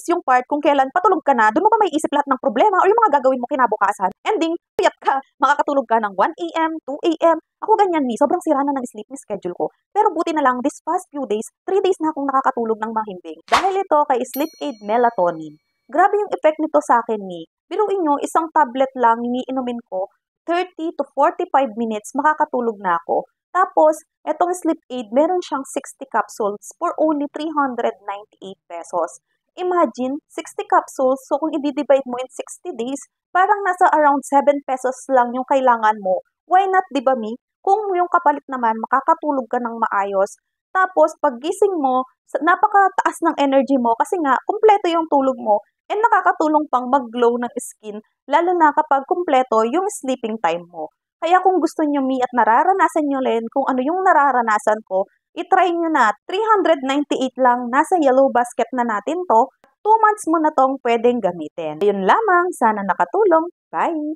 yung part kung kailan patulog ka na, doon mo pa may isip lahat ng problema or yung mga gagawin mo kinabukasan. Ending, piyat ka, makakatulog ka ng 1 a.m., 2 a.m. Ako ganyan sobrang sira na ng sleeping schedule ko. Pero buti na lang, this past few days, 3 days na akong nakakatulog ng mahimbing. Dahil ito kay Sleep Aid Melatonin. Grabe yung effect nito sa akin Biruin nyo, isang tablet lang iniinumin ko, 30 to 45 minutes makakatulog na ako. Tapos, etong Sleep Aid, meron siyang 60 capsules for only 398 pesos. Imagine, 60 capsules, so kung i-divide mo in 60 days, parang nasa around 7 pesos lang yung kailangan mo. Why not, di ba Kung yung kapalit naman, makakatulog ka ng maayos. Tapos, paggising mo, napakataas ng energy mo kasi nga, kumpleto yung tulog mo and nakakatulong pang mag-glow ng skin, lalo na kapag kumpleto yung sleeping time mo. Kaya kung gusto nyo at nararanasan nyo rin kung ano yung nararanasan ko, itry nyo na. 398 lang, nasa yellow basket na natin to. 2 months mo na tong pwedeng gamitin. Ayun lamang, sana nakatulong. Bye!